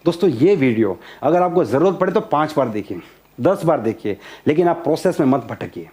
दोस्तों ये वीडियो अगर आपको ज़रूरत पड़े तो 5 बार देखिए, 10 बार देखिए, लेकिन आप प्रोसेस में मत भटकिए।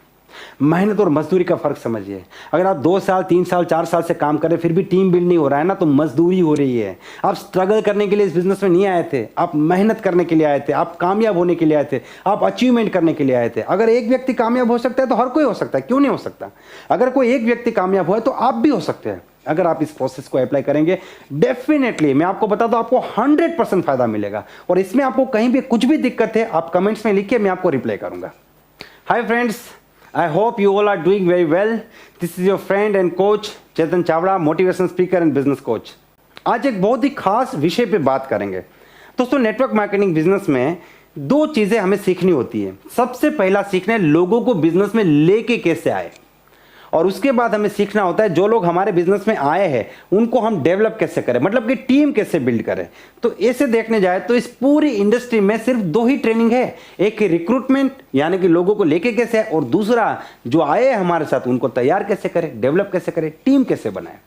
मेहनत और मजदूरी का फ़र्क समझिए। अगर आप 2 साल 3 साल 4 साल से काम कर रहे फिर भी टीम बिल्ड नहीं हो रहा है ना, तो मजदूरी हो रही है। आप स्ट्रगल करने के लिए इस बिजनेस में नहीं आए थे, आप मेहनत करने के लिए आए थे, आप कामयाब होने के लिए आए थे, आप अचीवमेंट करने के लिए आए थे। अगर एक व्यक्ति कामयाब हो सकता है तो हर कोई हो सकता है, क्यों नहीं हो सकता? अगर कोई एक व्यक्ति कामयाब हुआ है तो आप भी हो सकते हैं। अगर आप इस प्रोसेस को अप्लाई करेंगे, डेफिनेटली मैं आपको बता दूं, आपको 100% फायदा मिलेगा। और इसमें आपको कहीं भी कुछ भी दिक्कत है, आप कमेंट्स में लिखिए, मैं आपको रिप्लाई करूंगा। Hi friends, I hope you all are doing very well. This is your friend and coach Chetan Chavda, motivational speaker and business coach. आज एक बहुत ही खास विषय पे बात करेंगे। दोस्तों, नेटवर्क मार्केटिंग बिजनेस में 2 चीजें हमें सीखनी होती है। सबसे पहला सीखना है लोगों को बिजनेस में लेके कैसे आए, और उसके बाद हमें सीखना होता है जो लोग हमारे बिजनेस में आए हैं उनको हम डेवलप कैसे करें, मतलब कि टीम कैसे बिल्ड करें। तो ऐसे देखने जाए तो इस पूरी इंडस्ट्री में सिर्फ 2 ही ट्रेनिंग है, एक रिक्रूटमेंट यानी कि लोगों को लेके कैसे आए, और दूसरा जो आए हैं हमारे साथ उनको तैयार कैसे करें, डेवलप कैसे करें, टीम कैसे बनाए।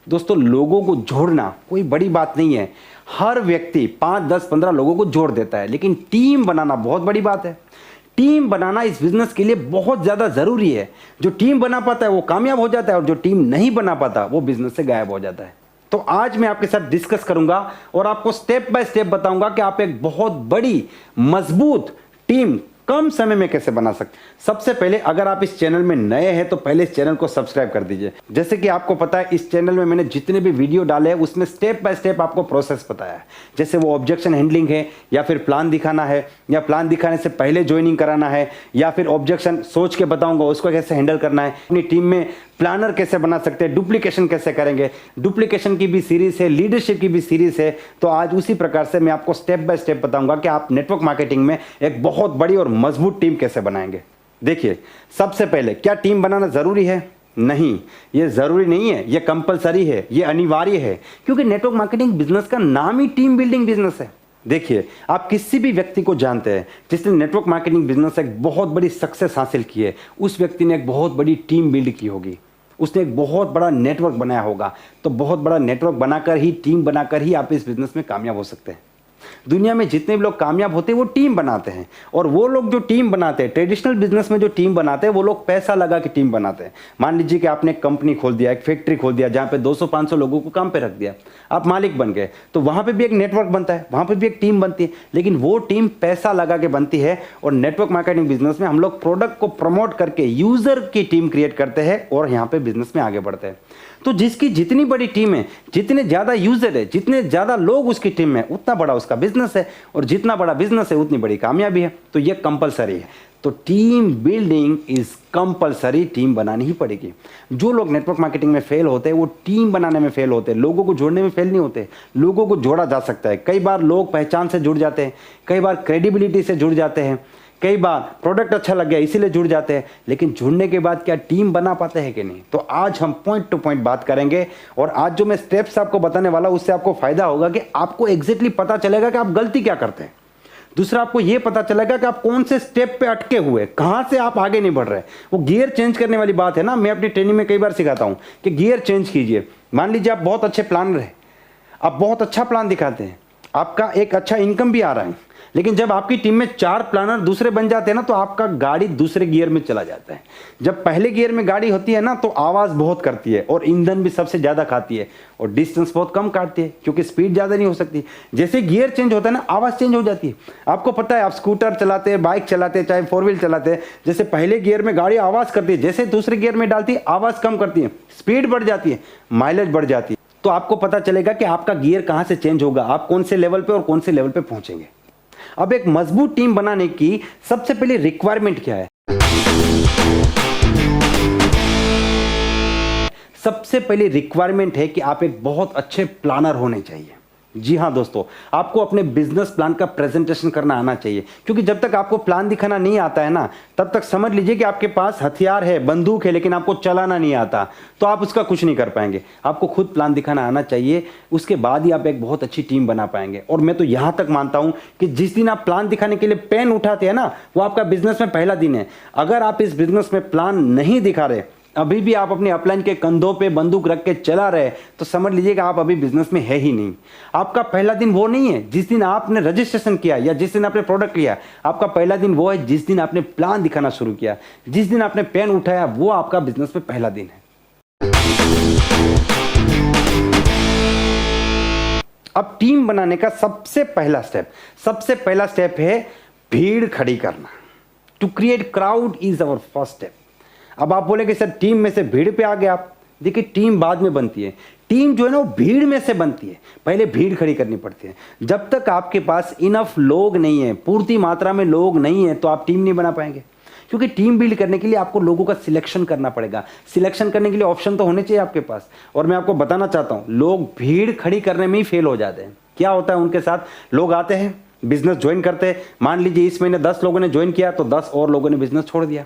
दोस्तों, लोगों को जोड़ना कोई बड़ी बात नहीं है। हर व्यक्ति 5, 10, 15 लोगों को जोड़ देता है, लेकिन टीम बनाना बहुत बड़ी बात है। टीम बनाना इस बिजनेस के लिए बहुत ज़्यादा ज़रूरी है। जो टीम बना पाता है वो कामयाब हो जाता है, और जो टीम नहीं बना पाता वो बिजनेस से गायब हो जाता है। तो आज मैं आपके साथ डिस्कस करूंगा और आपको स्टेप बाय स्टेप बताऊंगा कि आप एक बहुत बड़ी मजबूत टीम कम समय में कैसे बना सकते हैं। सबसे पहले, अगर आप इस चैनल में नए हैं तो पहले इस चैनल को सब्सक्राइब कर दीजिए। जैसे कि आपको पता है, इस चैनल में मैंने जितने भी वीडियो डाले हैं उसमें स्टेप बाय स्टेप आपको प्रोसेस बताया है। जैसे वो ऑब्जेक्शन हैंडलिंग है, या फिर प्लान दिखाना है, या प्लान दिखाने से पहले ज्वाइनिंग कराना है, या फिर ऑब्जेक्शन सोच के बताऊंगा उसको कैसे हैंडल करना है। अपनी टीम में प्लानर कैसे बना सकते हैं, डुप्लीकेशन कैसे करेंगे, डुप्लीकेशन की भी सीरीज है, लीडरशिप की भी सीरीज है। तो आज उसी प्रकार से मैं आपको स्टेप बाय स्टेप बताऊंगा कि आप नेटवर्क मार्केटिंग में एक बहुत बड़ी और मजबूत टीम कैसे बनाएंगे। देखिए, सबसे पहले, क्या टीम बनाना जरूरी है? नहीं, ये जरूरी नहीं है, ये कंपलसरी है, ये अनिवार्य है, क्योंकि नेटवर्क मार्केटिंग बिजनेस का नाम ही टीम बिल्डिंग बिजनेस है। देखिए, आप किसी भी व्यक्ति को जानते हैं जिसने नेटवर्क मार्केटिंग बिजनेस एक बहुत बड़ी सक्सेस हासिल की है, उस व्यक्ति ने एक बहुत बड़ी टीम बिल्ड की होगी, उसने एक बहुत बड़ा नेटवर्क बनाया होगा। तो बहुत बड़ा नेटवर्क बनाकर ही, टीम बनाकर ही आप इस बिजनेस में कामयाब हो सकते हैं। दुनिया में जितने भी लोग कामयाब होते हैं वो टीम बनाते हैं, और वो लोग जो टीम बनाते हैं, ट्रेडिशनल बिजनेस में जो टीम बनाते हैं, वो लोग पैसा लगा के टीम बनाते हैं। मान लीजिए कि आपने एक कंपनी खोल दिया, एक फैक्ट्री खोल दिया, जहां पे 200-500 लोगों को काम पे रख दिया, आप मालिक बन गए, तो वहां पे भी एक नेटवर्क बनता है, वहां पे भी एक टीम बनती है, लेकिन वो टीम पैसा लगा के बनती है। और नेटवर्क मार्केटिंग बिजनेस में हम लोग प्रोडक्ट को प्रमोट करके यूजर की टीम क्रिएट करते हैं और यहाँ पे बिजनेस में आगे बढ़ते हैं। तो जिसकी जितनी बड़ी टीम है, जितने ज्यादा यूजर है, जितने ज्यादा लोग उसकी टीम में, उतना बड़ा उसका बिजनेस है, और जितना बड़ा बिजनेस है उतनी बड़ी कामयाबी है। तो ये कंपलसरी है। तो team building is compulsory, team बनानी ही पड़ेगी। जो लोग नेटवर्क मार्केटिंग में फेल होते हैं वो टीम बनाने में फेल होते हैं, लोगों को जोड़ने में फेल नहीं होते। लोगों को जोड़ा जा सकता है। कई बार लोग पहचान से जुड़ जाते हैं, कई बार क्रेडिबिलिटी से जुड़ जाते हैं, कई बार प्रोडक्ट अच्छा लग गया इसीलिए जुड़ जाते हैं, लेकिन जुड़ने के बाद क्या टीम बना पाते हैं कि नहीं? तो आज हम पॉइंट टू पॉइंट बात करेंगे, और आज जो मैं स्टेप्स आपको बताने वाला हूं उससे आपको फायदा होगा कि आपको एग्जैक्टली पता चलेगा कि आप गलती क्या करते हैं। दूसरा, आपको यह पता चलेगा कि आप कौन से स्टेप पे अटके हुए, कहां से आप आगे नहीं बढ़ रहे। वो गियर चेंज करने वाली बात है ना, मैं अपनी ट्रेनिंग में कई बार सिखाता हूं कि गियर चेंज कीजिए। मान लीजिए आप बहुत अच्छे प्लानर हैं, आप बहुत अच्छा प्लान दिखाते हैं, आपका एक अच्छा इनकम भी आ रहा है, लेकिन जब आपकी टीम में 4 प्लानर दूसरे बन जाते हैं ना, तो आपका गाड़ी दूसरे गियर में चला जाता है। जब पहले गियर में गाड़ी होती है ना, तो आवाज बहुत करती है, और ईंधन भी सबसे ज्यादा खाती है, और डिस्टेंस बहुत कम काटती है, क्योंकि स्पीड ज्यादा नहीं हो सकती। जैसे गियर चेंज होता है ना, आवाज चेंज हो जाती है। आपको पता है, आप स्कूटर चलाते हैं, बाइक चलाते हैं, चाहे 4 व्हील चलाते हैं, जैसे पहले गियर में गाड़ी आवाज करती है, जैसे दूसरे गियर में डालती है आवाज कम करती है, स्पीड बढ़ जाती है, माइलेज बढ़ जाती है। तो आपको पता चलेगा कि आपका गियर कहां से चेंज होगा, आप कौन से लेवल पे और कौन से लेवल पे पहुंचेंगे। अब एक मजबूत टीम बनाने की सबसे पहली रिक्वायरमेंट क्या है? सबसे पहली रिक्वायरमेंट है कि आप एक बहुत अच्छे प्लानर होने चाहिए। जी हाँ दोस्तों, आपको अपने बिजनेस प्लान का प्रेजेंटेशन करना आना चाहिए, क्योंकि जब तक आपको प्लान दिखाना नहीं आता है ना, तब तक समझ लीजिए कि आपके पास हथियार है, बंदूक है, लेकिन आपको चलाना नहीं आता, तो आप उसका कुछ नहीं कर पाएंगे। आपको खुद प्लान दिखाना आना चाहिए, उसके बाद ही आप एक बहुत अच्छी टीम बना पाएंगे। और मैं तो यहां तक मानता हूं कि जिस दिन आप प्लान दिखाने के लिए पेन उठाते हैं ना, वो आपका बिजनेस में पहला दिन है। अगर आप इस बिजनेस में प्लान नहीं दिखा रहे अभी भी आप अपने अपलाइन के कंधों पे बंदूक रख के चला रहे तो समझ लीजिएगा आप अभी बिजनेस में है ही नहीं। आपका पहला दिन वो नहीं है जिस दिन आपने रजिस्ट्रेशन किया या जिस दिन आपने प्रोडक्ट लिया। आपका पहला दिन वो है जिस दिन आपने प्लान दिखाना शुरू किया, जिस दिन आपने पेन उठाया, वो आपका बिजनेस में पहला दिन है। अब टीम बनाने का सबसे पहला स्टेप है भीड़ खड़ी करना। To create crowd is our first step. अब आप बोलेंगे सर टीम में से भीड़ पे आ गए आप। देखिए टीम बाद में बनती है, टीम जो है ना वो भीड़ में से बनती है। पहले भीड़ खड़ी करनी पड़ती है। जब तक आपके पास इनफ लोग नहीं है, पूर्ति मात्रा में लोग नहीं है, तो आप टीम नहीं बना पाएंगे। क्योंकि टीम बिल्ड करने के लिए आपको लोगों का सिलेक्शन करना पड़ेगा। सिलेक्शन करने के लिए ऑप्शन तो होने चाहिए आपके पास। और मैं आपको बताना चाहता हूं, लोग भीड़ खड़ी करने में ही फेल हो जाते हैं। क्या होता है उनके साथ, लोग आते हैं, बिजनेस ज्वाइन करते हैं। मान लीजिए इस महीने 10 लोगों ने ज्वाइन किया तो 10 और लोगों ने बिजनेस छोड़ दिया।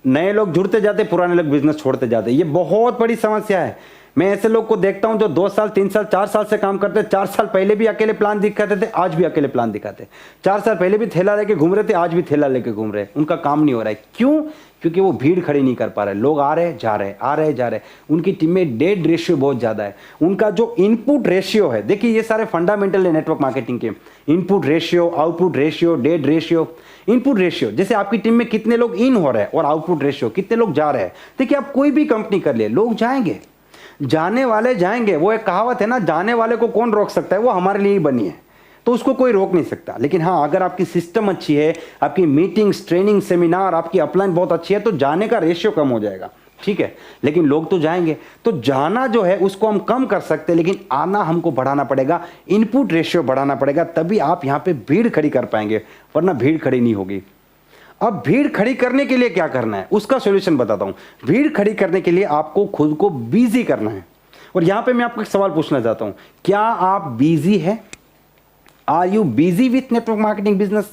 नए लोग जुड़ते जाते, पुराने लोग बिजनेस छोड़ते जाते। ये बहुत बड़ी समस्या है। मैं ऐसे लोग को देखता हूं जो 2 साल 3 साल 4 साल से काम करते हैं। 4 साल पहले भी अकेले प्लान दिखाते थे, आज भी अकेले प्लान दिखाते। 4 साल पहले भी थैला लेके घूम रहे थे, आज भी थैला लेके घूम रहे। उनका काम नहीं हो रहा है। क्यों? क्योंकि वो भीड़ खड़ी नहीं कर पा रहे। लोग आ रहे जा रहे, आ रहे जा रहे। उनकी टीम में डेड रेशियो बहुत ज्यादा है। उनका जो इनपुट रेशियो है, देखिए ये सारे फंडामेंटल है नेटवर्क मार्केटिंग के। Input ratio, output ratio, dead ratio. Input ratio जैसे आपकी टीम में कितने लोग इन हो रहे हैं, और आउटपुट रेशियो कितने लोग जा रहे हैं। देखिए आप कोई भी कंपनी कर ले, लोग जाएंगे, जाने वाले जाएंगे। वो एक कहावत है ना, जाने वाले को कौन रोक सकता है, वो हमारे लिए ही बनी है, तो उसको कोई रोक नहीं सकता। लेकिन हाँ, अगर आपकी सिस्टम अच्छी है, आपकी मीटिंग्स, ट्रेनिंग, सेमिनार, आपकी अपलाइन बहुत अच्छी है, तो जाने का रेशियो कम हो जाएगा। ठीक है, लेकिन लोग तो जाएंगे। तो जाना जो है उसको हम कम कर सकते हैं, लेकिन आना हमको बढ़ाना पड़ेगा। इनपुट रेशियो बढ़ाना पड़ेगा, तभी आप यहाँ पे भीड़ खड़ी कर पाएंगे, वरना भीड़ खड़ी नहीं होगी। अब भीड़ खड़ी करने के लिए क्या करना है, उसका सॉल्यूशन बताता हूं। भीड़ खड़ी करने के लिए आपको खुद को बिजी करना है। और यहां पे मैं आपको एक सवाल पूछना चाहता हूं, क्या आप बिजी है? Are you busy with network marketing business?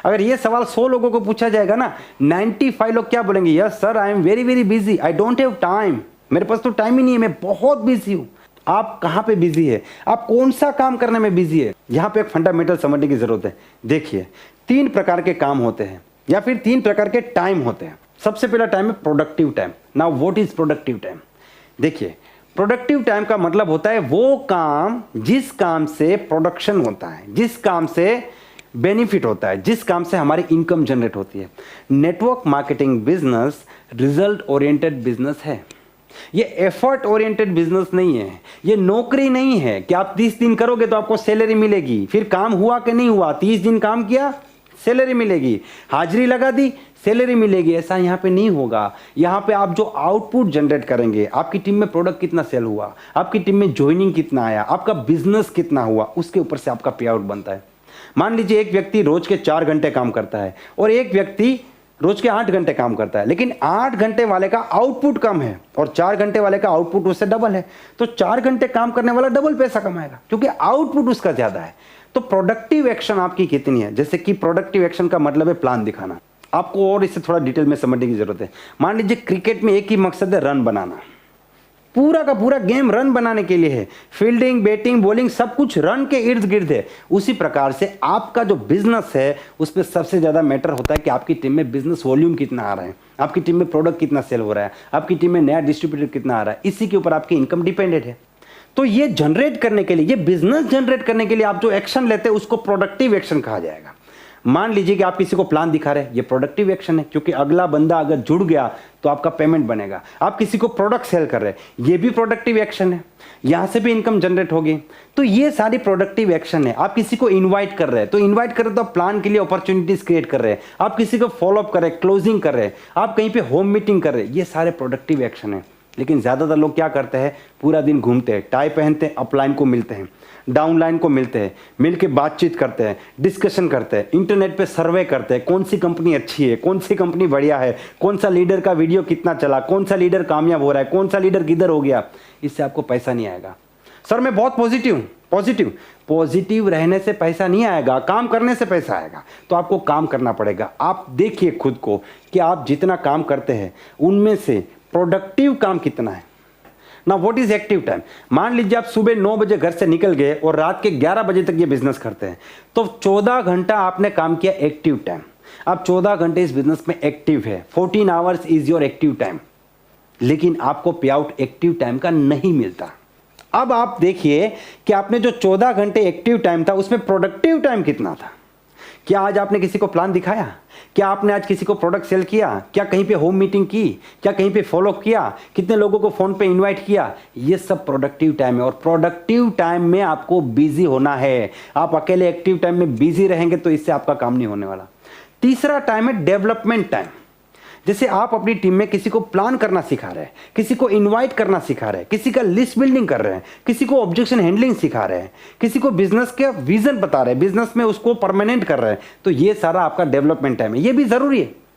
अगर ये सवाल 100 लोगों को पूछा जाएगा ना, 95 लोग क्या बोलेंगे? Yes sir, I am very very busy, I don't have time. मेरे पास तो टाइम ही नहीं है, मैं बहुत बिजी हूं। आप कहां पे बिजी है? आप कौन सा काम करने में बिजी है? यहां पे एक फंडामेंटल समझने की जरूरत है। देखिए 3 प्रकार के काम होते हैं, या फिर 3 प्रकार के टाइम होते हैं। सबसे पहला टाइम है productive time. Now what is productive time? देखिए प्रोडक्टिव टाइम का मतलब होता है वो काम जिस काम से प्रोडक्शन होता है, जिस काम से बेनिफिट होता है, जिस काम से हमारी इनकम जनरेट होती है। Network marketing business result oriented business है। ये एफर्ट ओरिएंटेड बिजनेस नहीं है। ये नौकरी नहीं है कि आप 30 दिन करोगे तो आपको सैलरी मिलेगी, फिर काम हुआ कि नहीं हुआ, 30 दिन काम किया सैलरी मिलेगी, हाजिरी लगा दी सैलरी मिलेगी। ऐसा यहाँ पे नहीं होगा। यहाँ पे आप जो आउटपुट जनरेट करेंगे, आपकी टीम में प्रोडक्ट कितना सेल हुआ, आपकी टीम में ज्वाइनिंग कितना आया, आपका बिजनेस कितना हुआ, उसके ऊपर से आपका पे आउट बनता है। मान लीजिए एक व्यक्ति रोज के 4 घंटे काम करता है और एक व्यक्ति रोज के 8 घंटे काम करता है, लेकिन 8 घंटे वाले का आउटपुट कम है और 4 घंटे वाले का आउटपुट उससे डबल है, तो 4 घंटे काम करने वाला डबल पैसा कमाएगा क्योंकि आउटपुट उसका ज्यादा है। तो प्रोडक्टिव एक्शन आपकी कितनी है? जैसे कि प्रोडक्टिव एक्शन का मतलब है प्लान दिखाना। आपको और इसे थोड़ा डिटेल में समझने की जरूरत है। मान लीजिए क्रिकेट में एक ही मकसद है, रन बनाना। पूरा का पूरा गेम रन बनाने के लिए है। फील्डिंग, बैटिंग, बॉलिंग सब कुछ रन के इर्द गिर्द है। उसी प्रकार से आपका जो बिजनेस है उसमें सबसे ज्यादा मैटर होता है कि आपकी टीम में बिजनेस वॉल्यूम कितना आ रहा है, आपकी टीम में प्रोडक्ट कितना सेल हो रहा है, आपकी टीम में नया डिस्ट्रीब्यूटर कितना आ रहा है। इसी के ऊपर आपकी इनकम डिपेंडेंट है। तो ये जनरेट करने के लिए, ये बिजनेस जनरेट करने के लिए आप जो एक्शन लेते हैं उसको प्रोडक्टिव एक्शन कहा जाएगा। मान लीजिए कि आप किसी को प्लान दिखा रहे हैं, ये प्रोडक्टिव एक्शन है क्योंकि अगला बंदा अगर जुड़ गया तो आपका पेमेंट बनेगा। आप किसी को प्रोडक्ट सेल कर रहे हैं, ये भी प्रोडक्टिव एक्शन है, यहां से भी इनकम जनरेट होगी। तो ये सारी प्रोडक्टिव एक्शन है। आप किसी को इनवाइट कर रहे हैं, तो इनवाइट कर रहे तो आप प्लान के लिए अपॉर्चुनिटीज क्रिएट कर रहे हैं। आप किसी को फॉलोअप कर रहे हैं, क्लोजिंग कर रहे हैं, आप कहीं पे होम मीटिंग कर रहे हैं, ये सारे प्रोडक्टिव एक्शन है। लेकिन ज्यादातर लोग क्या करते हैं, पूरा दिन घूमते हैं, टाई पहनते हैं, अपलाइन को मिलते हैं, डाउनलाइन को मिलते हैं, मिलके बातचीत करते हैं, डिस्कशन करते हैं, इंटरनेट पे सर्वे करते हैं, कौन सी कंपनी अच्छी है, कौन सी कंपनी बढ़िया है, कौन सा लीडर का वीडियो कितना चला, कौन सा लीडर कामयाब हो रहा है, कौन सा लीडर किधर हो गया। इससे आपको पैसा नहीं आएगा। सर मैं बहुत पॉजिटिव हूं, पॉजिटिव रहने से पैसा नहीं आएगा, काम करने से पैसा आएगा। तो आपको काम करना पड़ेगा। आप देखिए खुद को कि आप जितना काम करते हैं उनमें से प्रोडक्टिव काम कितना है ना। What is active time? मान लीजिए आप सुबह 9 बजे घर से निकल गए और रात के 11 बजे तक ये बिजनेस करते हैं, तो 14 घंटा आपने काम किया एक्टिव टाइम। आप 14 घंटे इस बिजनेस में एक्टिव है। 14 hours is your active time. लेकिन आपको पे आउट एक्टिव टाइम का नहीं मिलता। अब आप देखिए कि आपने जो 14 घंटे एक्टिव टाइम था उसमें प्रोडक्टिव टाइम कितना था। क्या आज आपने किसी को प्लान दिखाया? क्या आपने आज किसी को प्रोडक्ट सेल किया? क्या कहीं पे होम मीटिंग की? क्या कहीं पे फॉलो किया? कितने लोगों को फोन पे इनवाइट किया? ये सब प्रोडक्टिव टाइम है, और प्रोडक्टिव टाइम में आपको बिजी होना है। आप अकेले एक्टिव टाइम में बिजी रहेंगे तो इससे आपका काम नहीं होने वाला। तीसरा टाइम है डेवलपमेंट टाइम। जैसे आप अपनी टीम में किसी को प्लान करना सिखा रहे हैं, किसी को इनवाइट करना सिखा रहे हैं, किसी का लिस्ट बिल्डिंग कर रहे हैं, किसी को ऑब्जेक्शन हैंडलिंग सिखा रहे हैं, किसी को बिजनेस का विजन बता रहे हैं, बिजनेस में उसको परमानेंट कर रहे हैं, तो ये सारा आपका डेवलपमेंट टाइम है। ये भी जरूरी है।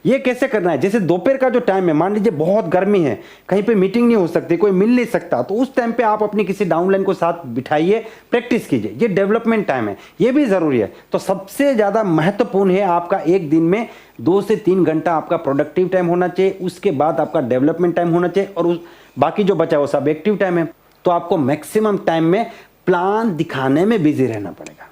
ये कैसे करना है? जैसे दोपहर का जो टाइम है, मान लीजिए बहुत गर्मी है, कहीं पे मीटिंग नहीं हो सकती, कोई मिल नहीं सकता, तो उस टाइम पे आप अपनी किसी डाउनलाइन को साथ बिठाइए, प्रैक्टिस कीजिए। ये डेवलपमेंट टाइम है, ये भी जरूरी है। तो सबसे ज्यादा महत्वपूर्ण है आपका एक दिन में 2 से 3 घंटा आपका प्रोडक्टिव टाइम होना चाहिए, उसके बाद आपका डेवलपमेंट टाइम होना चाहिए, और बाकी जो बचा वो सब एक्टिव टाइम है। तो आपको मैक्सिमम टाइम में प्लान दिखाने में बिजी रहना पड़ेगा।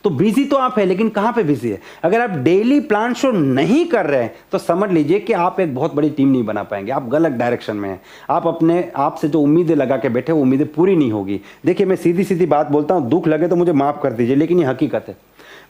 तो बिजी तो आप है, लेकिन कहां पे बिजी है? अगर आप डेली प्लान शो नहीं कर रहे हैं तो समझ लीजिए कि आप एक बहुत बड़ी टीम नहीं बना पाएंगे, आप गलत डायरेक्शन में हैं। आप अपने आप से जो उम्मीदें लगा के बैठे वो उम्मीदें पूरी नहीं होगी। देखिए, मैं सीधी सीधी बात बोलता हूं, दुख लगे तो मुझे माफ कर दीजिए, लेकिन ये हकीकत है।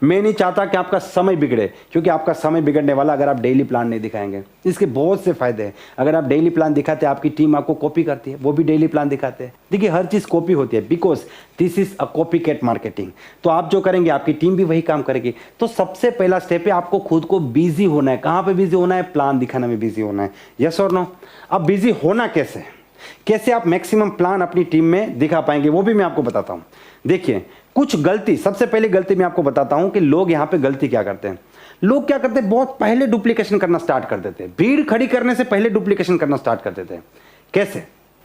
मैं नहीं चाहता कि आपका समय बिगड़े, क्योंकि आपका समय बिगड़ने वाला अगर आप डेली प्लान नहीं दिखाएंगे। इसके बहुत से फायदे हैं। अगर आप डेली प्लान दिखाते हैं, आपकी टीम आपको कॉपी करती है, वो भी डेली प्लान दिखाते हैं। देखिए, हर चीज कॉपी होती है, because this is a copycat marketing. तो आप जो करेंगे आपकी टीम भी वही काम करेगी। तो सबसे पहला स्टेप है आपको खुद को बिजी होना है। कहां पे बिजी होना है? प्लान दिखाने में बिजी होना है। यस और नो? अब बिजी होना कैसे? कैसे आप मैक्सिमम प्लान अपनी टीम में दिखा पाएंगे, वो भी मैं आपको बताता हूं। देखिए, कुछ गलती, सबसे पहले गलती मैं आपको बताता हूं कि लोग यहां पे गलती क्या करते हैं। लोग क्या करते हैं, बहुत पहले डुप्लीकेशन करना स्टार्ट कर देते हैं। भीड़ खड़ी करने से पहले डुप्लीकेशन करना स्टार्ट कर देते हैं। कैसे?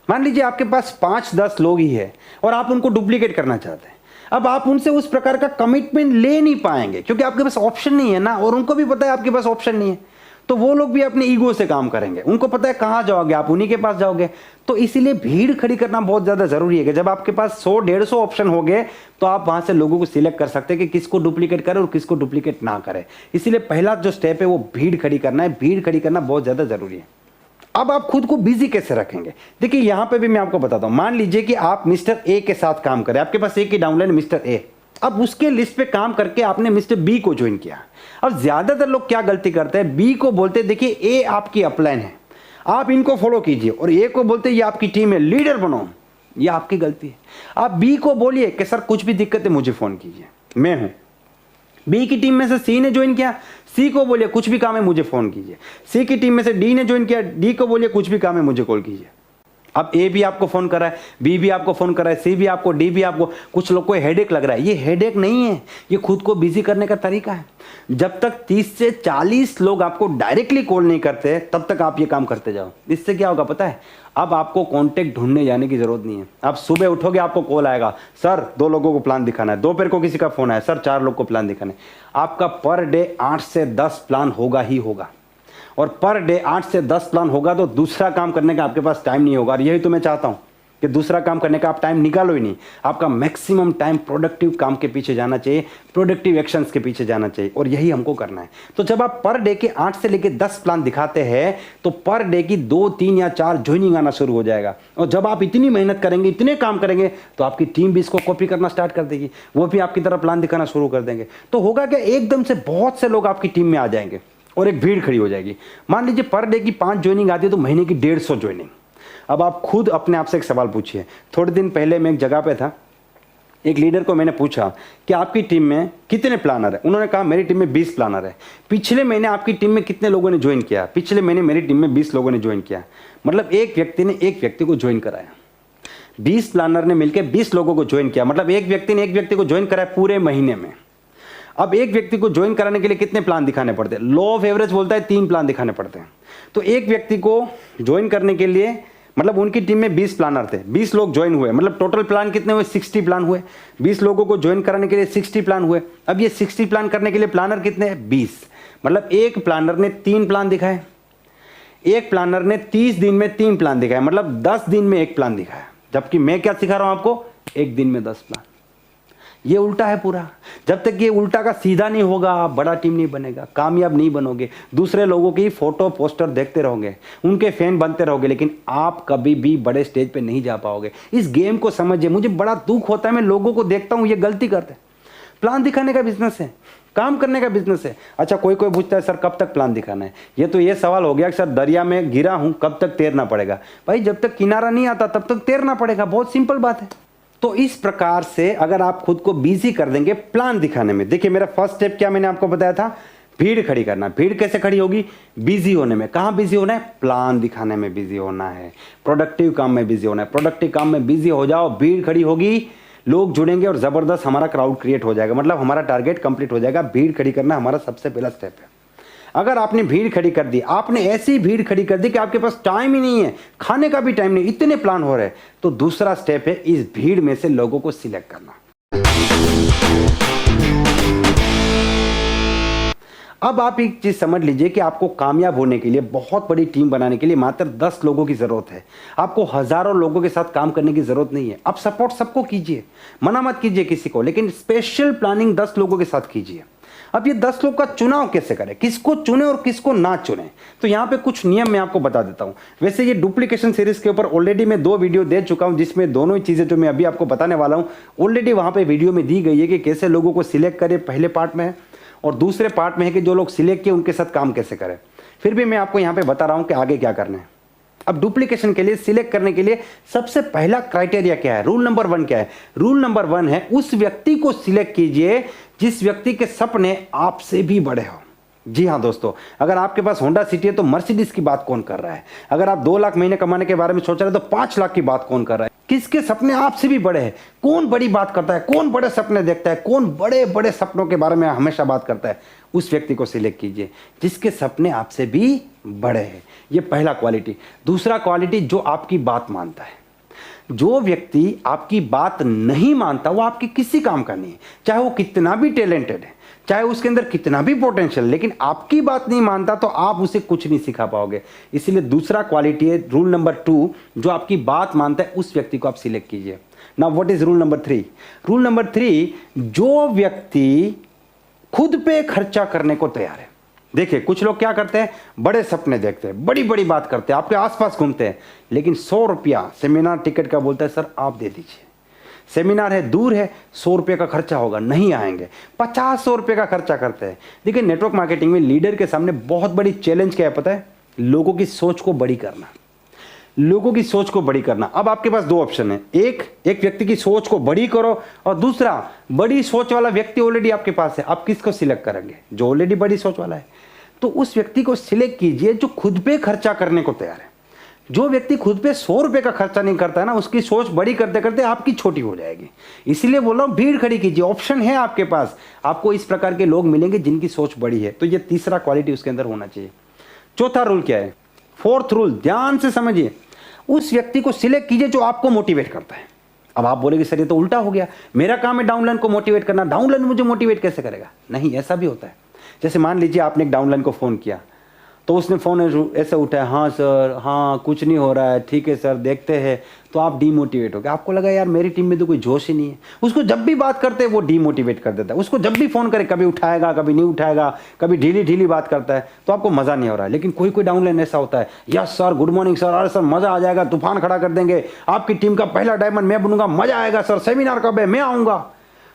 मान लीजिए आपके पास 5-10 लोग ही है और आप उनको डुप्लीकेट करना चाहते हैं। अब आप उनसे उस प्रकार का कमिटमेंट ले नहीं पाएंगे, क्योंकि आपके पास ऑप्शन नहीं है ना, और उनको भी पता है आपके पास ऑप्शन नहीं है। तो वो लोग भी अपने ईगो से काम करेंगे, उनको पता है कहां जाओगे आप, उन्हीं के पास जाओगे। तो इसीलिए भीड़ खड़ी करना बहुत ज्यादा जरूरी है कि जब आपके पास 100-150 ऑप्शन हो गए तो आप वहां से लोगों को सिलेक्ट कर सकते हैं कि किसको डुप्लीकेट करें और किसको डुप्लीकेट ना करें। इसीलिए पहला जो स्टेप है वो भीड़ खड़ी करना है। भीड़ खड़ी करना बहुत ज्यादा जरूरी है। अब आप खुद को बिजी कैसे रखेंगे? देखिए, यहां पे भी मैं आपको बताता हूं। मान लीजिए कि आप मिस्टर ए के साथ काम करें, आपके पास एक ही डाउनलाइन मिस्टर ए। अब उसके लिस्ट पे काम करके आपने मिस्टर बी को ज्वाइन किया। अब ज्यादातर लोग क्या गलती करते हैं, बी को बोलते हैं देखिए ए आपकी अपलाइन है, आप इनको फॉलो कीजिए, और ए को बोलते हैं ये आपकी टीम है, लीडर बनो। ये आपकी गलती है। आप बी को बोलिए कि सर कुछ भी दिक्कत है मुझे फोन कीजिए, मैं हूं। बी की टीम में से सी ने ज्वाइन किया, सी को बोलिए कुछ भी काम है मुझे फोन कीजिए। सी की टीम में से डी ने ज्वाइन किया, डी को बोलिए कुछ भी काम है मुझे कॉल कीजिए। अब ए भी आपको फोन कर रहा है, बी भी आपको फोन कर रहा है, सी भी आपको, डी भी आपको। कुछ लोग को हेडेक लग रहा है, ये हेडेक नहीं है, ये खुद को बिजी करने का तरीका है। जब तक 30 से 40 लोग आपको डायरेक्टली कॉल नहीं करते तब तक आप ये काम करते जाओ। इससे क्या होगा पता है? अब आपको कॉन्टेक्ट ढूंढने जाने की जरूरत नहीं है। आप सुबह उठोगे आपको कॉल आएगा, सर 2 लोगों को प्लान दिखाना है। दोपहर को किसी का फोन आया, सर 4 लोग को प्लान दिखाना है। आपका पर डे 8 से 10 प्लान होगा ही होगा, और पर डे 8 से 10 प्लान होगा तो दूसरा काम करने का आपके पास टाइम नहीं होगा। और यही तो मैं चाहता हूं कि दूसरा काम करने का आप टाइम निकालो ही नहीं। आपका मैक्सिमम टाइम प्रोडक्टिव काम के पीछे जाना चाहिए, प्रोडक्टिव एक्शंस के पीछे जाना चाहिए, और यही हमको करना है। तो जब आप पर डे के 8 से लेकर 10 प्लान दिखाते हैं तो पर डे की 2, 3 या 4 ज्वाइनिंग आना शुरू हो जाएगा। और जब आप इतनी मेहनत करेंगे, इतने काम करेंगे, तो आपकी टीम भी इसको कॉपी करना स्टार्ट कर देगी, वो भी आपकी तरह प्लान दिखाना शुरू कर देंगे। तो होगा क्या, एकदम से बहुत से लोग आपकी टीम में आ जाएंगे और एक भीड़ खड़ी हो जाएगी। मान लीजिए पर डे की 5 ज्वाइनिंग आती है तो महीने की 150 ज्वाइनिंग। अब आप खुद अपने आप से एक सवाल पूछिए। थोड़े दिन पहले मैं एक जगह पे था, एक लीडर को मैंने पूछा कि आपकी टीम में कितने प्लानर है? उन्होंने कहा मेरी टीम में 20 प्लानर है। पिछले महीने आपकी टीम में कितने लोगों ने ज्वाइन किया? पिछले महीने मेरी टीम में 20 लोगों ने ज्वाइन किया। मतलब एक व्यक्ति ने एक व्यक्ति को ज्वाइन कराया, 20 प्लानर ने मिलकर 20 लोगों को ज्वाइन किया। मतलब एक व्यक्ति ने एक व्यक्ति को ज्वाइन कराया पूरे महीने में। अब एक व्यक्ति को ज्वाइन कराने के लिए कितने प्लान दिखाने पड़ते हैं? लॉ ऑफ एवरेज बोलता है 3 प्लान दिखाने पड़ते हैं। तो एक व्यक्ति को ज्वाइन करने के लिए, मतलब उनकी टीम में 20 प्लानर थे, 20 लोग ज्वाइन हुए, मतलब टोटल प्लान कितने हुए? 60 प्लान हुए। 20 लोगों को ज्वाइन कराने के लिए 60 प्लान हुए। अब ये 60 प्लान करने के लिए प्लानर कितने हैं? 20। मतलब एक प्लानर ने 3 प्लान दिखाए, एक प्लानर ने 30 दिन में 3 प्लान दिखाए, मतलब 10 दिन में 1 प्लान दिखाया। जबकि मैं क्या सिखा रहा हूं आपको? एक दिन में 10 प्लान। ये उल्टा है पूरा। जब तक ये उल्टा का सीधा नहीं होगा आप बड़ा टीम नहीं बनेगा, कामयाब नहीं बनोगे, दूसरे लोगों की फोटो पोस्टर देखते रहोगे, उनके फैन बनते रहोगे, लेकिन आप कभी भी बड़े स्टेज पे नहीं जा पाओगे। इस गेम को समझिए। मुझे बड़ा दुख होता है, मैं लोगों को देखता हूँ ये गलती करते हैं। प्लान दिखाने का बिजनेस है, काम करने का बिजनेस है। अच्छा कोई पूछता है सर कब तक प्लान दिखाना है। ये तो ये सवाल हो गया कि सर दरिया में गिरा हूं कब तक तैरना पड़ेगा। भाई जब तक किनारा नहीं आता तब तक तैरना पड़ेगा, बहुत सिंपल बात है। तो इस प्रकार से अगर आप खुद को बिजी कर देंगे प्लान दिखाने में, देखिए मेरा फर्स्ट स्टेप क्या मैंने आपको बताया था, भीड़ खड़ी करना। भीड़ कैसे खड़ी होगी? बिजी होने में। कहां बिजी होना है? प्लान दिखाने में बिजी होना है, प्रोडक्टिव काम में बिजी होना है। प्रोडक्टिव काम में बिजी हो जाओ, भीड़ खड़ी होगी, लोग जुड़ेंगे और जबरदस्त हमारा क्राउड क्रिएट हो जाएगा, मतलब हमारा टारगेट कंप्लीट हो जाएगा। भीड़ खड़ी करना हमारा सबसे पहला स्टेप है। अगर आपने भीड़ खड़ी कर दी, आपने ऐसी भीड़ खड़ी कर दी कि आपके पास टाइम ही नहीं है, खाने का भी टाइम नहीं, इतने प्लान हो रहे हैं, तो दूसरा स्टेप है इस भीड़ में से लोगों को सिलेक्ट करना। अब आप एक चीज समझ लीजिए कि आपको कामयाब होने के लिए, बहुत बड़ी टीम बनाने के लिए मात्र 10 लोगों की जरूरत है। आपको हजारों लोगों के साथ काम करने की जरूरत नहीं है। आप सपोर्ट सबको कीजिए, मना मत कीजिए किसी को, लेकिन स्पेशल प्लानिंग 10 लोगों के साथ कीजिए। अब ये 10 लोग का चुनाव कैसे करें, किसको चुने और किसको ना चुने, तो यहाँ पे कुछ नियम मैं आपको बता देता हूँ। वैसे ये डुप्लीकेशन सीरीज के ऊपर ऑलरेडी मैं 2 वीडियो दे चुका हूँ, जिसमें दोनों ही चीजें जो मैं अभी आपको बताने वाला हूँ ऑलरेडी वहां पे वीडियो में दी गई है कि कैसे लोगों को सिलेक्ट करें, पहले पार्ट में है, और दूसरे पार्ट में है कि जो लोग सिलेक्ट किए उनके साथ काम कैसे करें। फिर भी मैं आपको यहाँ पे बता रहा हूँ कि आगे क्या करना है। अब डुप्लीकेशन के लिए, सिलेक्ट करने के लिए सबसे पहला क्राइटेरिया क्या है, रूल नंबर 1 क्या है? रूल नंबर 1 है उस व्यक्ति को सिलेक्ट कीजिए जिस व्यक्ति के सपने आपसे भी बड़े हो। जी हाँ दोस्तों, अगर आपके पास होंडा सिटी है तो मर्सिडीज की बात कौन कर रहा है? अगर आप 2 लाख महीने कमाने के बारे में सोच रहे हैं तो 5 लाख की बात कौन कर रहा है? किसके सपने आपसे भी बड़े हैं? कौन बड़ी बात करता है, कौन बड़े सपने देखता है, कौन बड़े बड़े सपनों के बारे में हमेशा बात करता है? उस व्यक्ति को सिलेक्ट कीजिए जिसके सपने आपसे भी बड़े हैं। ये पहला क्वालिटी। दूसरा क्वालिटी, जो आपकी बात मानता है। जो व्यक्ति आपकी बात नहीं मानता वो आपके किसी काम का नहीं है, चाहे वो कितना भी टैलेंटेड है, चाहे उसके अंदर कितना भी पोटेंशियल, लेकिन आपकी बात नहीं मानता तो आप उसे कुछ नहीं सिखा पाओगे। इसलिए दूसरा क्वालिटी है रूल नंबर 2, जो आपकी बात मानता है उस व्यक्ति को आप सिलेक्ट कीजिए। Now what is rule number 3? Rule number 3, जो व्यक्ति खुद पे खर्चा करने को तैयार है। देखिए कुछ लोग क्या करते हैं, बड़े सपने देखते हैं, बड़ी बड़ी बात करते हैं, आपके आसपास घूमते हैं, लेकिन 100 रुपया सेमिनार टिकट का बोलता है सर आप दे दीजिए, सेमिनार है दूर है, 100 रुपये का खर्चा होगा, नहीं आएंगे, 50-100 रुपये का खर्चा करते हैं। देखिए नेटवर्क मार्केटिंग में लीडर के सामने बहुत बड़ी चैलेंज क्या है पता है? लोगों की सोच को बड़ी करना, लोगों की सोच को बड़ी करना। अब आपके पास 2 ऑप्शन है, एक व्यक्ति की सोच को बड़ी करो, और दूसरा बड़ी सोच वाला व्यक्ति ऑलरेडी आपके पास है, आप किसको सिलेक्ट करेंगे? जो ऑलरेडी बड़ी सोच वाला है। तो उस व्यक्ति को सिलेक्ट कीजिए जो खुद पे खर्चा करने को तैयार है। जो व्यक्ति खुद पे 100 रुपये का खर्चा नहीं करता है ना, उसकी सोच बड़ी करते करते आपकी छोटी हो जाएगी। इसीलिए बोल रहा हूं भीड़ खड़ी कीजिए, ऑप्शन है आपके पास, आपको इस प्रकार के लोग मिलेंगे जिनकी सोच बड़ी है। तो ये तीसरा क्वालिटी उसके अंदर होना चाहिए। चौथा रूल क्या है? 4th रूल, ध्यान से समझिए। उस व्यक्ति को सिलेक्ट कीजिए जो आपको मोटिवेट करता है। अब आप बोलेंगे सर ये तो उल्टा हो गया, मेरा काम है डाउनलाइन को मोटिवेट करना, डाउनलाइन मुझे मोटिवेट कैसे करेगा? नहीं, ऐसा भी होता है। जैसे मान लीजिए आपने एक डाउनलाइन को फ़ोन किया, तो उसने फ़ोन ऐसे उठाया, हाँ सर, हाँ कुछ नहीं हो रहा है, ठीक है सर देखते हैं, तो आप डीमोटिवेट हो गए। आपको लगा यार मेरी टीम में तो कोई जोश ही नहीं है। उसको जब भी बात करते हैं वो डीमोटिवेट कर देता है, उसको जब भी फ़ोन करे कभी उठाएगा कभी नहीं उठाएगा, कभी ढीली ढीली बात करता है, तो आपको मज़ा नहीं हो रहा है। लेकिन कोई डाउनलाइन ऐसा होता है, yes sir good morning sir, अरे सर मज़ा आ जाएगा, तूफान खड़ा कर देंगे, आपकी टीम का पहला डायमंड मैं बनूंगा, मज़ा आएगा सर, सेमिनार कब है, मैं आऊँगा।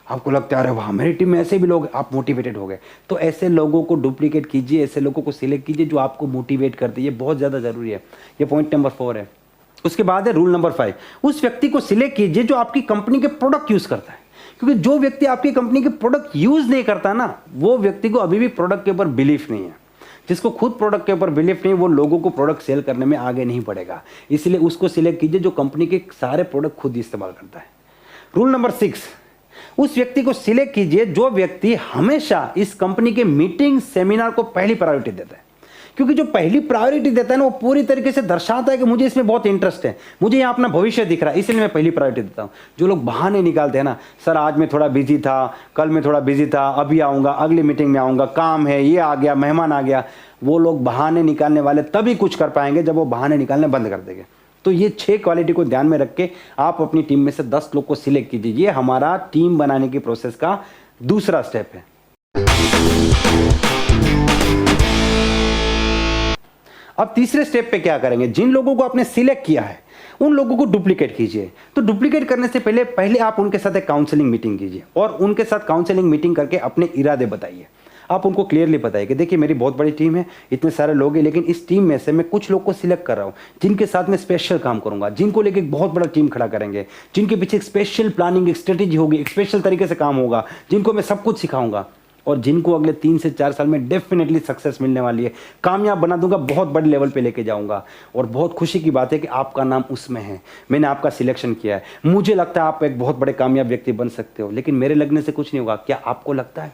आपको लगता है अरे वाह मेरी टीम में ऐसे भी लोग, आप मोटिवेटेड हो गए। तो ऐसे लोगों को डुप्लीकेट कीजिए, ऐसे लोगों को सिलेक्ट कीजिए जो आपको मोटिवेट करते हैं। ये बहुत ज़्यादा ज़रूरी है। ये पॉइंट नंबर 4 है। उसके बाद है रूल नंबर 5, उस व्यक्ति को सिलेक्ट कीजिए जो आपकी कंपनी के प्रोडक्ट यूज़ करता है। क्योंकि जो व्यक्ति आपकी कंपनी के प्रोडक्ट यूज़ नहीं करता ना, वो व्यक्ति को अभी भी प्रोडक्ट के ऊपर बिलीफ नहीं है। जिसको खुद प्रोडक्ट के ऊपर बिलीफ नहीं, वो लोगों को प्रोडक्ट सेल करने में आगे नहीं बढ़ेगा। इसलिए उसको सिलेक्ट कीजिए जो कंपनी के सारे प्रोडक्ट खुद इस्तेमाल करता है। रूल नंबर 6, उस व्यक्ति को सिलेक्ट कीजिए जो व्यक्ति हमेशा इस कंपनी के मीटिंग सेमिनार को पहली प्रायोरिटी देता है। क्योंकि जो पहली प्रायोरिटी देता है ना, वो पूरी तरीके से दर्शाता है कि मुझे इसमें बहुत इंटरेस्ट है, मुझे यहाँ अपना भविष्य दिख रहा है, इसलिए मैं पहली प्रायोरिटी देता हूँ। जो लोग बहाने निकालते हैं ना, सर आज मैं थोड़ा बिजी था, कल मैं थोड़ा बिजी था, अभी आऊँगा, अगली मीटिंग में आऊँगा, काम है, ये आ गया, मेहमान आ गया, वो लोग बहाने निकालने वाले तभी कुछ कर पाएंगे जब वो बहाने निकालने बंद कर देंगे। तो ये 6 क्वालिटी को ध्यान में रख के आप अपनी टीम में से 10 लोग को सिलेक्ट कीजिए। ये हमारा टीम बनाने की प्रोसेस का दूसरा स्टेप है। अब तीसरे स्टेप पे क्या करेंगे, जिन लोगों को आपने सिलेक्ट किया है उन लोगों को डुप्लीकेट कीजिए। तो डुप्लीकेट करने से पहले आप उनके साथ एक काउंसलिंग मीटिंग कीजिए और उनके साथ काउंसलिंग मीटिंग करके अपने इरादे बताइए। आप उनको क्लियरली बताइए कि देखिए मेरी बहुत बड़ी टीम है, इतने सारे लोग हैं, लेकिन इस टीम में से मैं कुछ लोग को सिलेक्ट कर रहा हूँ जिनके साथ मैं स्पेशल काम करूंगा, जिनको लेके एक बहुत बड़ा टीम खड़ा करेंगे, जिनके पीछे एक स्पेशल प्लानिंग, एक स्ट्रेटेजी होगी, एक स्पेशल तरीके से काम होगा, जिनको मैं सब कुछ सिखाऊंगा और जिनको अगले 3 से 4 साल में डेफिनेटली सक्सेस मिलने वाली है, कामयाब बना दूंगा, बहुत बड़े लेवल पे लेके जाऊंगा। और बहुत खुशी की बात है कि आपका नाम उसमें है, मैंने आपका सिलेक्शन किया है। मुझे लगता है आप एक बहुत बड़े कामयाब व्यक्ति बन सकते हो, लेकिन मेरे लगने से कुछ नहीं होगा। क्या आपको लगता है?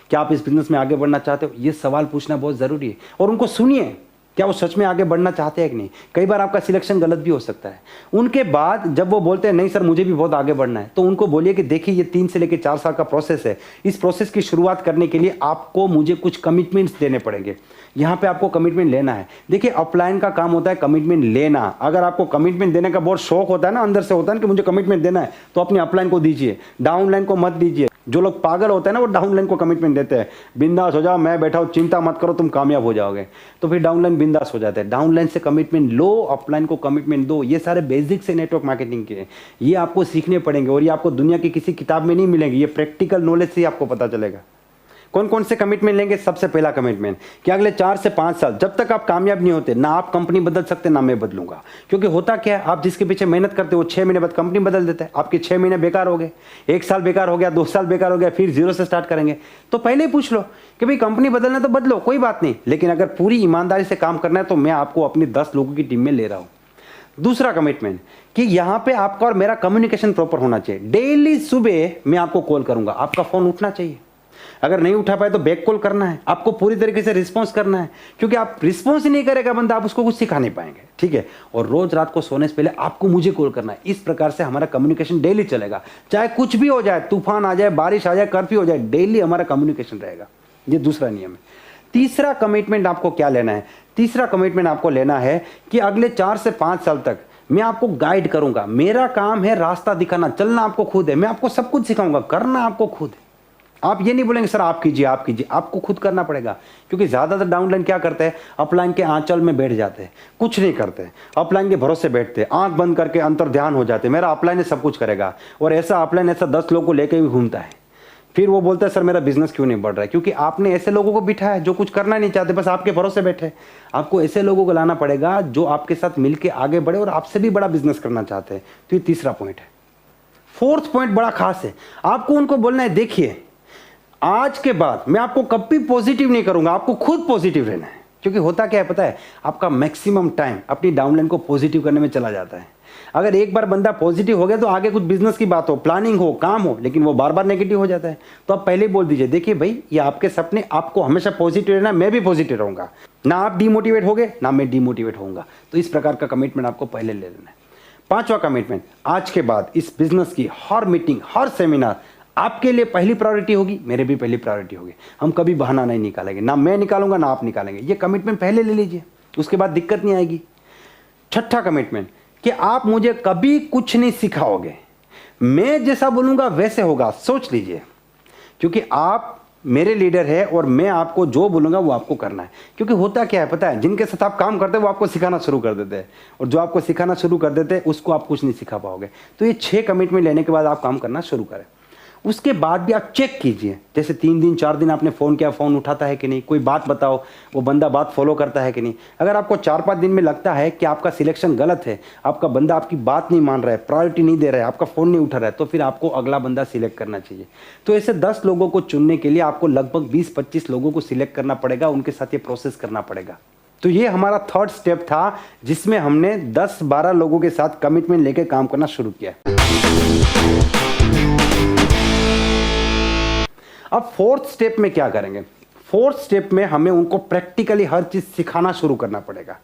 क्या आप इस बिजनेस में आगे बढ़ना चाहते हो? ये सवाल पूछना बहुत ज़रूरी है। और उनको सुनिए, क्या वो सच में आगे बढ़ना चाहते हैं कि नहीं। कई बार आपका सिलेक्शन गलत भी हो सकता है। उनके बाद जब वो बोलते हैं नहीं सर मुझे भी बहुत आगे बढ़ना है, तो उनको बोलिए कि देखिए ये 3 से लेकर 4 साल का प्रोसेस है। इस प्रोसेस की शुरुआत करने के लिए आपको मुझे कुछ कमिटमेंट्स देने पड़ेंगे। यहाँ पे आपको कमिटमेंट लेना है। देखिए अपलाइन का काम होता है कमिटमेंट लेना। अगर आपको कमिटमेंट देने का बहुत शौक होता है ना, अंदर से होता है ना कि मुझे कमिटमेंट देना है, तो अपनी अपलाइन को दीजिए, डाउनलाइन को मत दीजिए। जो लोग पागल होते हैं ना वो डाउनलाइन को कमिटमेंट देते हैं, बिंदास हो जाओ, मैं बैठा हूं, चिंता मत करो, तुम कामयाब हो जाओगे। तो फिर डाउनलाइन बिंदास हो जाते हैं। डाउनलाइन से कमिटमेंट लो, अपलाइन को कमिटमेंट दो। ये सारे बेसिक्स है नेटवर्क मार्केटिंग के, ये आपको सीखने पड़ेंगे और ये आपको दुनिया की किसी किताब में नहीं मिलेंगे। ये प्रैक्टिकल नॉलेज से ही आपको पता चलेगा। कौन कौन से कमिटमेंट लेंगे? सबसे पहला कमिटमेंट कि अगले 4 से 5 साल जब तक आप कामयाब नहीं होते, ना आप कंपनी बदल सकते ना मैं बदलूंगा। क्योंकि होता क्या है, आप जिसके पीछे मेहनत करते हो 6 महीने बाद कंपनी बदल देते हैं। आपके 6 महीने बेकार हो गए, 1 साल बेकार हो गया, 2 साल बेकार हो गया, फिर 0 से स्टार्ट करेंगे। तो पहले ही पूछ लो कि भाई कंपनी बदलना तो बदलो, कोई बात नहीं, लेकिन अगर पूरी ईमानदारी से काम करना है तो मैं आपको अपनी 10 लोगों की टीम में ले रहा हूं। दूसरा कमिटमेंट कि यहां पे आपका और मेरा कम्युनिकेशन प्रॉपर होना चाहिए। डेली सुबह मैं आपको कॉल करूंगा, आपका फोन उठना चाहिए। अगर नहीं उठा पाए तो बैक कॉल करना है, आपको पूरी तरीके से रिस्पॉन्स करना है। क्योंकि आप रिस्पॉन्स ही नहीं करेगा बंदा, आप उसको कुछ सिखा नहीं पाएंगे, ठीक है। और रोज रात को सोने से पहले आपको मुझे कॉल करना है। इस प्रकार से हमारा कम्युनिकेशन डेली चलेगा, चाहे कुछ भी हो जाए, तूफान आ जाए, बारिश आ जाए, कर्फ्यू हो जाए, डेली हमारा कम्युनिकेशन रहेगा। ये दूसरा नियम है। तीसरा कमिटमेंट आपको क्या लेना है? तीसरा कमिटमेंट आपको लेना है कि अगले 4 से 5 साल तक मैं आपको गाइड करूंगा। मेरा काम है रास्ता दिखाना, चलना आपको खुद है, मैं आपको सब कुछ सिखाऊंगा, करना आपको खुद है। आप ये नहीं बोलेंगे सर आप कीजिए आप कीजिए, आपको खुद करना पड़ेगा। क्योंकि ज्यादातर डाउनलाइन क्या करते हैं, अपलाइन के आंचल में बैठ जाते हैं, कुछ नहीं करते, अपलाइन के भरोसे बैठते हैं, आंख बंद करके अंतर ध्यान हो जाते हैं, मेरा अपलाइन है सब कुछ करेगा। और ऐसा अपलाइन ऐसा 10 लोगों को लेके भी घूमता है। फिर वो बोलता है सर मेरा बिजनेस क्यों नहीं बढ़ रहा है? क्योंकि आपने ऐसे लोगों को बिठाया जो कुछ करना नहीं चाहते, बस आपके भरोसे बैठे। आपको ऐसे लोगों को लाना पड़ेगा जो आपके साथ मिलकर आगे बढ़े और आपसे भी बड़ा बिजनेस करना चाहते हैं। तो ये तीसरा पॉइंट है। फोर्थ पॉइंट बड़ा खास है, आपको उनको बोलना है देखिए आज के बाद मैं आपको कभी पॉजिटिव नहीं करूंगा, आपको खुद पॉजिटिव रहना है। क्योंकि होता क्या है पता है, आपका मैक्सिमम टाइम अपनी डाउनलाइन को पॉजिटिव करने में चला जाता है। अगर एक बार बंदा पॉजिटिव हो गया तो आगे कुछ बिजनेस की बात हो, प्लानिंग हो, काम हो, लेकिन वो बार बार नेगेटिव हो जाता है। तो आप पहले ही बोल दीजिए देखिए भाई ये आपके सपने, आपको हमेशा पॉजिटिव रहना, मैं भी पॉजिटिव रहूंगा, ना आप डिमोटिवेट होगे ना मैं डिमोटिवेट होऊंगा। तो इस प्रकार का कमिटमेंट आपको पहले ले लेना है। 5वां कमिटमेंट, आज के बाद इस बिजनेस की हर मीटिंग, हर सेमिनार आपके लिए पहली प्रायोरिटी होगी, मेरे भी पहली प्रायोरिटी होगी। हम कभी बहाना नहीं निकालेंगे, ना मैं निकालूंगा ना आप निकालेंगे। ये कमिटमेंट पहले ले लीजिए, उसके बाद दिक्कत नहीं आएगी। 6ठा कमिटमेंट कि आप मुझे कभी कुछ नहीं सिखाओगे, मैं जैसा बोलूंगा वैसे होगा। सोच लीजिए, क्योंकि आप मेरे लीडर है और मैं आपको जो बोलूंगा वो आपको करना है। क्योंकि होता क्या है पता है, जिनके साथ आप काम करते हैं वो आपको सिखाना शुरू कर देते हैं, और जो आपको सिखाना शुरू कर देते हैं उसको आप कुछ नहीं सिखा पाओगे। तो ये 6 कमिटमेंट लेने के बाद आप काम करना शुरू करें। उसके बाद भी आप चेक कीजिए, जैसे 3 दिन 4 दिन आपने फ़ोन किया, फ़ोन उठाता है कि नहीं, कोई बात बताओ, वो बंदा बात फॉलो करता है कि नहीं। अगर आपको 4-5 दिन में लगता है कि आपका सिलेक्शन गलत है, आपका बंदा आपकी बात नहीं मान रहा है, प्रायोरिटी नहीं दे रहा है, आपका फ़ोन नहीं उठा रहा है, तो फिर आपको अगला बंदा सिलेक्ट करना चाहिए। तो ऐसे 10 लोगों को चुनने के लिए आपको लगभग 20-25 लोगों को सिलेक्ट करना पड़ेगा, उनके साथ ये प्रोसेस करना पड़ेगा। तो ये हमारा 3rd स्टेप था, जिसमें हमने 10-12 लोगों के साथ कमिटमेंट लेकर काम करना शुरू किया। अब 4th स्टेप में क्या करेंगे? 4th स्टेप में हमें उनको प्रैक्टिकली हर चीज सिखाना शुरू करना पड़ेगा।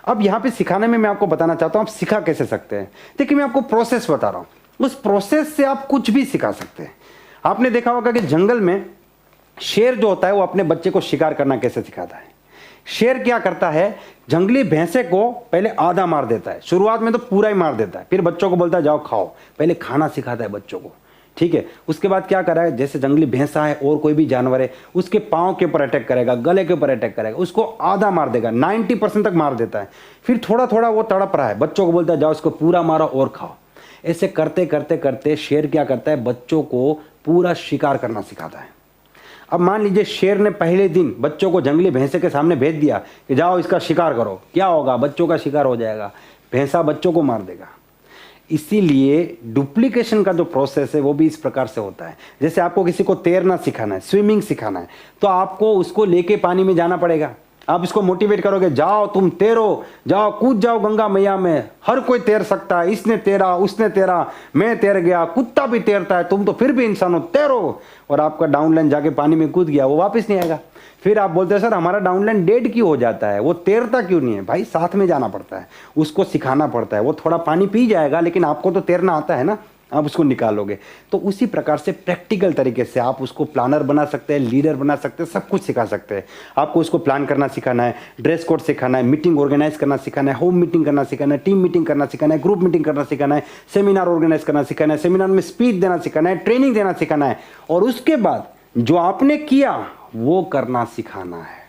अब यहां पे सिखाने में मैं आपको बताना चाहता हूं आप सिखा कैसे सकते हैं। देखिए मैं आपको प्रोसेस बता रहा हूं, उस प्रोसेस से आप कुछ भी सिखा सकते हैं। आपने देखा होगा कि जंगल में शेर जो होता है वो अपने बच्चे को शिकार करना कैसे सिखाता है। शेर क्या करता है, जंगली भैंसे को पहले आधा मार देता है, शुरुआत में तो पूरा ही मार देता है, फिर बच्चों को बोलता है जाओ खाओ, पहले खाना सिखाता है बच्चों को, ठीक है। उसके बाद क्या करा है, जैसे जंगली भैंसा है और कोई भी जानवर है, उसके पाँव के ऊपर अटैक करेगा, गले के ऊपर अटैक करेगा, उसको आधा मार देगा, 90% तक मार देता है, फिर थोड़ा थोड़ा वो तड़प रहा है, बच्चों को बोलता है जाओ इसको पूरा मारो और खाओ। ऐसे करते करते करते शेर क्या करता है, बच्चों को पूरा शिकार करना सिखाता है। अब मान लीजिए शेर ने पहले दिन बच्चों को जंगली भैंसे के सामने भेज दिया कि जाओ इसका शिकार करो, क्या होगा, बच्चों का शिकार हो जाएगा, भैंसा बच्चों को मार देगा। इसीलिए डुप्लीकेशन का जो प्रोसेस है वो भी इस प्रकार से होता है। जैसे आपको किसी को तैरना सिखाना है, स्विमिंग सिखाना है, तो आपको उसको लेके पानी में जाना पड़ेगा। आप इसको मोटिवेट करोगे, जाओ तुम तैरो, जाओ कूद जाओ गंगा मैया में, हर कोई तैर सकता है, इसने तैरा उसने तैरा, मैं तैर गया, कुत्ता भी तैरता है, तुम तो फिर भी इंसान हो, तैरो, और आपका डाउनलाइन जाके पानी में कूद गया, वो वापस नहीं आएगा। फिर आप बोलते हैं सर हमारा डाउनलाइन डेड क्यों हो जाता है, वो तैरता क्यों नहीं है? भाई साथ में जाना पड़ता है, उसको सिखाना पड़ता है, वो थोड़ा पानी पी जाएगा लेकिन आपको तो तैरना आता है ना, आप उसको निकालोगे। तो उसी प्रकार से प्रैक्टिकल तरीके से आप उसको प्लानर बना सकते हैं, लीडर बना सकते हैं, सब कुछ सिखा सकते हैं। आपको उसको प्लान करना सिखाना है, ड्रेस कोड सिखाना है, मीटिंग ऑर्गेनाइज करना सिखाना है, होम मीटिंग करना सिखाना है, टीम मीटिंग करना सिखाना है, ग्रुप मीटिंग करना सिखाना है, सेमिनार ऑर्गेनाइज करना सिखाना है, सेमिनार में स्पीच देना सिखाना है, ट्रेनिंग देना सिखाना है, और उसके बाद जो आपने किया वो करना सिखाना है।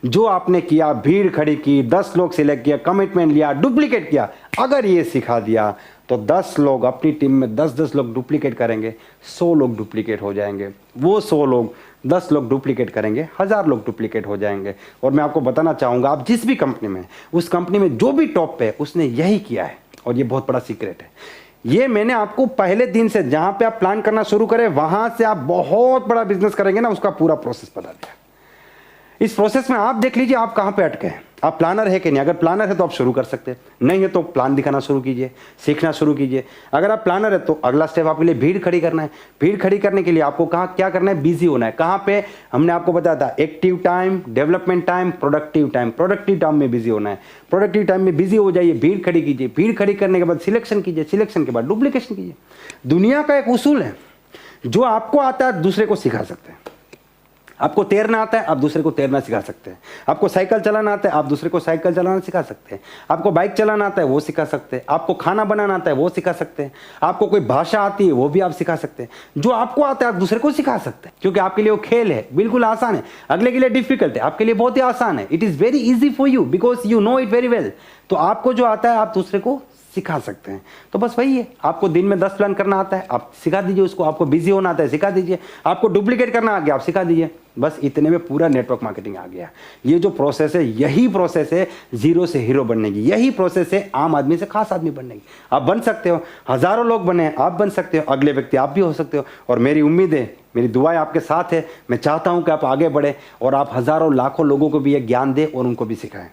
जो आपने किया, भीड़ खड़ी की, 10 लोग सिलेक्ट किया, कमिटमेंट लिया, डुप्लीकेट किया, अगर ये सिखा दिया तो 10 लोग अपनी टीम में 10-10 लोग डुप्लीकेट करेंगे, 100 लोग डुप्लीकेट हो जाएंगे, वो 100 लोग 10 लोग डुप्लीकेट करेंगे, 1000 लोग डुप्लीकेट हो जाएंगे। और मैं आपको बताना चाहूँगा, आप जिस भी कंपनी में, उस कंपनी में जो भी टॉप पे है उसने यही किया है, और ये बहुत बड़ा सीक्रेट है। ये मैंने आपको पहले दिन से, जहाँ पे आप प्लान करना शुरू करें वहाँ से आप बहुत बड़ा बिजनेस करेंगे ना, उसका पूरा प्रोसेस बता दिया। इस प्रोसेस में आप देख लीजिए आप कहाँ पे अटके हैं, आप प्लानर है कि नहीं। अगर प्लानर है तो आप शुरू कर सकते हैं, नहीं है तो प्लान दिखाना शुरू कीजिए, सीखना शुरू कीजिए। अगर आप प्लानर है तो अगला स्टेप आपके लिए भीड़ खड़ी करना है। भीड़ खड़ी करने के लिए आपको कहाँ क्या करना है, बिजी होना है। कहाँ पे, हमने आपको बताया था, active time, development time, productive time. Productive time में बिजी होना है, प्रोडक्टिव टाइम में बिजी हो जाइए, भीड़ खड़ी कीजिए, भीड़ खड़ी करने के बाद सिलेक्शन कीजिए, सिलेक्शन के बाद डुप्लीकेशन कीजिए। दुनिया का एक उसूल है, जो आपको आता है दूसरे को सिखा सकते हैं। आपको तैरना आता है, आप दूसरे को तैरना सिखा सकते हैं। आपको साइकिल चलाना आता है, आप दूसरे को साइकिल चलाना सिखा सकते हैं। आपको बाइक चलाना आता है, वो सिखा सकते हैं। आपको खाना बनाना आता है, वो सिखा सकते हैं। आपको कोई भाषा आती है, वो भी आप सिखा सकते हैं। जो आपको आता है आप दूसरे को सिखा सकते हैं, क्योंकि आपके लिए वो खेल है, बिल्कुल आसान है। अगले के लिए डिफिकल्ट है, आपके लिए बहुत ही आसान है। It is very easy for you because you know it very well. तो आपको जो आता है आप दूसरे को सिखा सकते हैं। तो बस वही है, आपको दिन में 10 प्लान करना आता है, आप सिखा दीजिए उसको। आपको बिजी होना आता है, सिखा दीजिए। आपको डुप्लीकेट करना आ गया, आप सिखा दीजिए। बस इतने में पूरा नेटवर्क मार्केटिंग आ गया। ये जो प्रोसेस है, यही प्रोसेस है जीरो से हीरो बनने की, यही प्रोसेस है आम आदमी से खास आदमी बनने की। आप बन सकते हो, हजारों लोग बने, आप बन सकते हो, अगले व्यक्ति आप भी हो सकते हो। और मेरी उम्मीद है, मेरी दुआएं आपके साथ है। मैं चाहता हूं कि आप आगे बढ़े और आप हजारों लाखों लोगों को भी ये ज्ञान दें और उनको भी सिखाएं।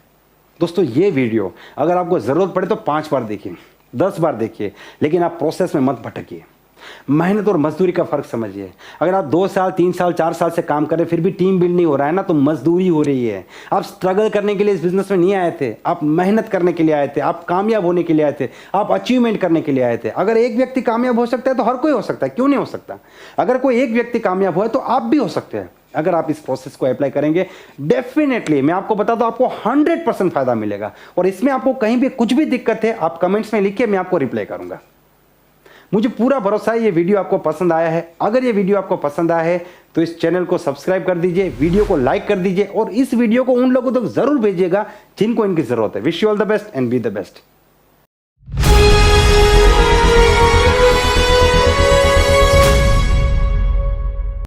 दोस्तों, ये वीडियो अगर आपको जरूरत पड़े तो 5 बार देखिए, 10 बार देखिए, लेकिन आप प्रोसेस में मत भटकिए। मेहनत और मजदूरी का फर्क समझिए। अगर आप 2 साल 3 साल 4 साल से काम कर रहे फिर भी टीम बिल्ड नहीं हो रहा है ना, तो मजदूरी हो रही है। आप स्ट्रगल करने के लिए इस बिजनेस में नहीं आए थे, आप मेहनत करने के लिए आए थे, आप कामयाब होने के लिए आए थे, आप अचीवमेंट करने के लिए आए थे। अगर एक व्यक्ति कामयाब हो सकता है तो हर कोई हो सकता है, क्यों नहीं हो सकता? अगर कोई एक व्यक्ति कामयाब हुआ है तो आप भी हो सकते हैं। अगर आप इस प्रोसेस को अप्लाई करेंगे, डेफिनेटली मैं आपको बता दूं, आपको 100% फायदा मिलेगा। और इसमें आपको कहीं भी कुछ भी दिक्कत है, आप कमेंट्स में लिखिए, मैं आपको रिप्लाई करूंगा। मुझे पूरा भरोसा है ये वीडियो आपको पसंद आया है। अगर ये वीडियो आपको पसंद आया है तो इस चैनल को सब्सक्राइब कर दीजिए, वीडियो को लाइक कर दीजिए और इस वीडियो को उन लोगों तक जरूर भेजिएगा जिनको इनकी जरूरत है। Wish you all the best and be the best.